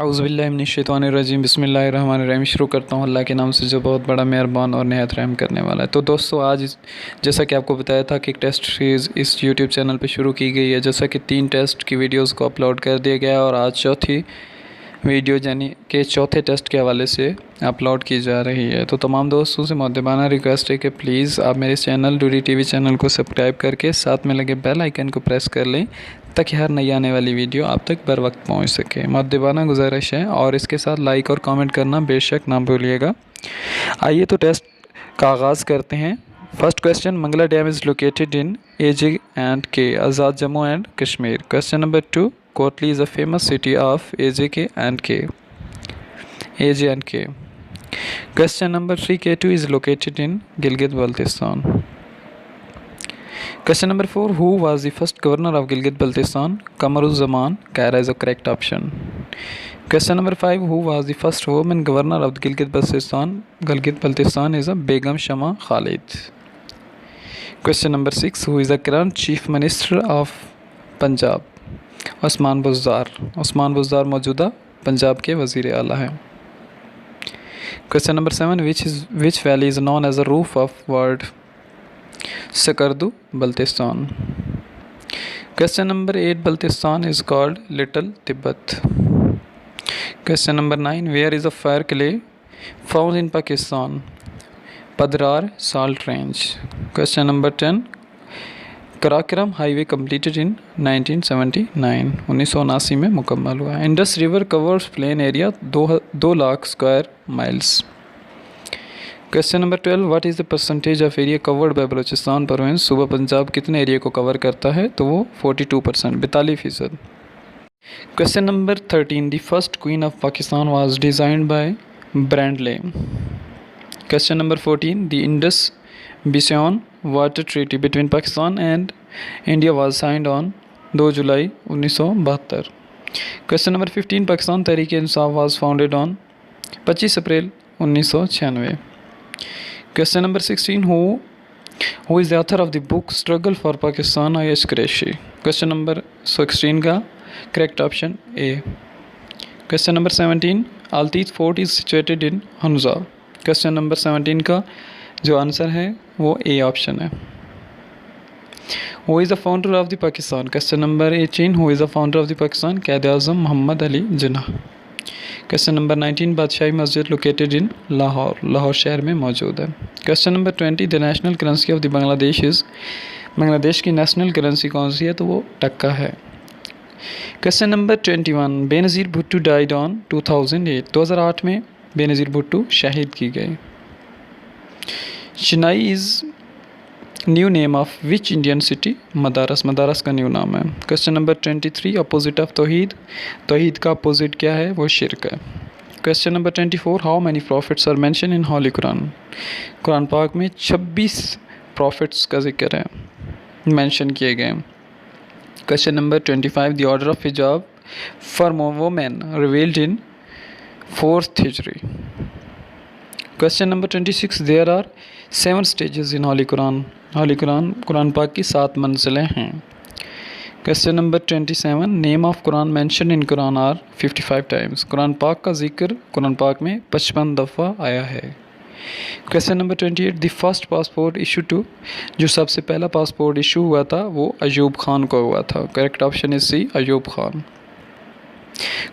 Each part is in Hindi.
औज़ुबिल्लाहिमिनश्शैतानिर्रजीम बिस्मिल्लाहिर्रहमानिर्रहीम। शुरू करता हूँ अल्लाह के नाम से जो बहुत बड़ा मेहरबान और निहायत रहम करने वाला है। तो दोस्तों, आज जैसा कि आपको बताया था कि एक टेस्ट सीरीज़ इस यूट्यूब चैनल पे शुरू की गई है। जैसा कि 3 टेस्ट की वीडियोस को अपलोड कर दिया गया है और आज चौथी वीडियो यानी कि चौथे टेस्ट के हवाले से अपलोड की जा रही है। तो तमाम दोस्तों से मुअद्दबाना रिक्वेस्ट है कि प्लीज़ आप मेरे चैनल डूडी टीवी चैनल को सब्सक्राइब करके साथ में लगे बेल आइकन को प्रेस कर लें ताकि हर नई आने वाली वीडियो आप तक बर वक्त पहुँच सके। मुअद्दबाना गुजारिश है और इसके साथ लाइक और कमेंट करना बेशक ना भूलिएगा। आइए तो टेस्ट का आगाज़ करते हैं। First question, Mangla dam is located in AJ and K, Azad Jammu and Kashmir. Question number 2, Kotli is a famous city of AJ and K. Question number 3, K2 is located in Gilgit-Baltistan. Question number 4, who was the first governor of Gilgit-Baltistan? Kamaruzzaman. Kaira is a correct option. Question number 5, who was the first woman governor of Gilgit-Baltistan? Gilgit-Baltistan is a Begum Shama Khalid. Question number 6, who is the current chief minister of Punjab? Usman Buzdar मौजूदा पंजाब के वज़ीर आला हैं। Question number 7, which valley is known as a roof of world? Skardu, Baltistan. Question number 8, Baltistan is called little Tibet. Question number 9, where is a fire clay found in Pakistan? Padhrar salt range. Question number 10, Karakoram highway completed in 1979 में मुकम्मल हुआ। Indus river covers plain area 2 lakh square miles. Question number 12, what is the percentage of area covered by Balochistan province? सूबा पंजाब कितने एरिया को कवर करता है? तो वो 42%, 42%। Question number 13, the first queen of Pakistan was designed by Brandley. Question number 14, the Indus basin water treaty between Pakistan and India was signed on 2 July 1972। Question number 15, Pakistan Tehreek Insaf was founded on 25 April 1996। Question number 16, who is the author of the book struggle for Pakistan? Ayesha Qureshi. Question number 16 का करेक्ट ऑप्शन ए। क्वेश्चन number 17, Altit fort is situated in Hunza. Question number 17 का जो आंसर है वो ए ऑप्शन है। Who is the founder of the Pakistan? Question number 18, who is the founder of the Pakistan? Quaid Azam Mohammad Ali Jinnah. Question number 19, Badshahi Masjid located in Lahore शहर में मौजूद है। Question number 20, the national currency of the Bangladesh is? Bangladesh की नेशनल करेंसी कौन सी है? तो वो टक्का है। Question number 21, Benazir Bhutto died on 2008 में बेनज़ीर भुट्टो शहीद की गई। Chennai is new name of which Indian city? Madras का न्यू नाम है। क्वेश्चन नंबर 23, अपोजिट ऑफ तौहीद का अपोजिट क्या है? वो शिर्क है। Question number 24, how many prophets are mention in holy Quran? Quran पाक में 26 प्रॉफिट्स का जिक्र है, मेंशन किए गए। Question number 25, the order of hijab for women revealed in 4th Hijri. Question number 26, there are 7 stages in holy Quran. Quran पाक की 7 मंजिलें हैं। Question number 27, name of Quran mention in Quran are 55 times. Quran पाक का जिक्र कुरान पाक में 55 दफ़ा आया है। Question number 28, the first passport issue to? जो सबसे पहला पासपोर्ट इशू हुआ था वो अयूब खान को हुआ था। Correct option is C, Ayub Khan.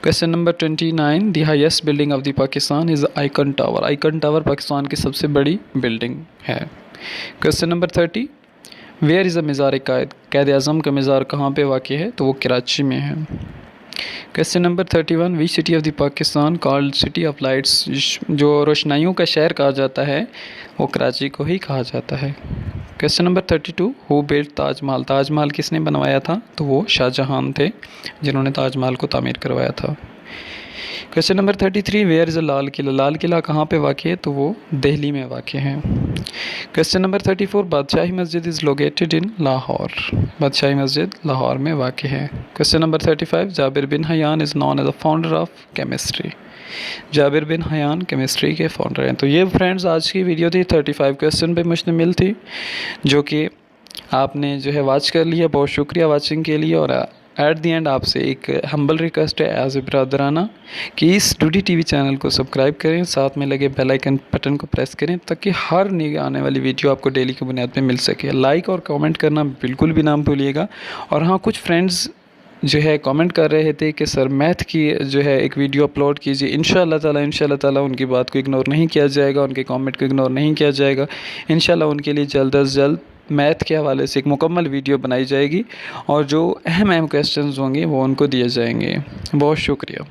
Question number 29, the highest building of the Pakistan is Icon Tower. Icon Tower Pakistan की सबसे बड़ी बिल्डिंग है। Question number 30, where is a Mazar Quaid आज़म का मज़ार कहाँ पे वाक़ है? तो वो कराची में है। Question number 31, which city of the Pakistan called city of lights? जो रोशनाइयों का शहर कहा जाता है वो कराची को ही कहा जाता है। Question number 32, who built Taj Mahal? Taj Mahal किसने बनवाया था? तो वो शाहजहां थे जिन्होंने ताजमहल को तामीर करवाया था। Question number 33, where is a Lal Qila? Lal Qila कहाँ पे वाक़ है? तो वो दिल्ली में वाक़ है। Question number 34, Badshahi Masjid is located in Lahore. Badshahi Masjid Lahore में वाक़ है। Question number 35, Jabir bin Hayyan is known as a founder of chemistry. Jabir bin Hayyan chemistry के फाउंडर हैं। तो ये फ्रेंड्स आज की वीडियो थी, 35 क्वेश्चन पे मुश्तमिल थी, जो कि आपने जो है वॉच कर लिया। बहुत शुक्रिया वॉचिंग के लिए और एट द एंड आपसे एक हम्बल रिक्वेस्ट है एज ए ब्रदराना कि इस डूडी टीवी चैनल को सब्सक्राइब करें, साथ में लगे बेल आइकन बटन को प्रेस करें ताकि हर नई आने वाली वीडियो आपको डेली की बुनियाद पे मिल सके। लाइक और कमेंट करना बिल्कुल भी ना भूलिएगा। और हाँ, कुछ फ्रेंड्स जो है कमेंट कर रहे थे कि सर मैथ की जो है एक वीडियो अपलोड कीजिए। इंशाल्लाह ताला उनकी बात को इग्नोर नहीं किया जाएगा, उनके कमेंट को इग्नोर नहीं किया जाएगा। इंशाल्लाह उनके लिए जल्द अज़ जल्द मैथ के हवाले से एक मुकम्मल वीडियो बनाई जाएगी और जो अहम क्वेश्चंस होंगे वो उनको दिए जाएंगे। बहुत शुक्रिया।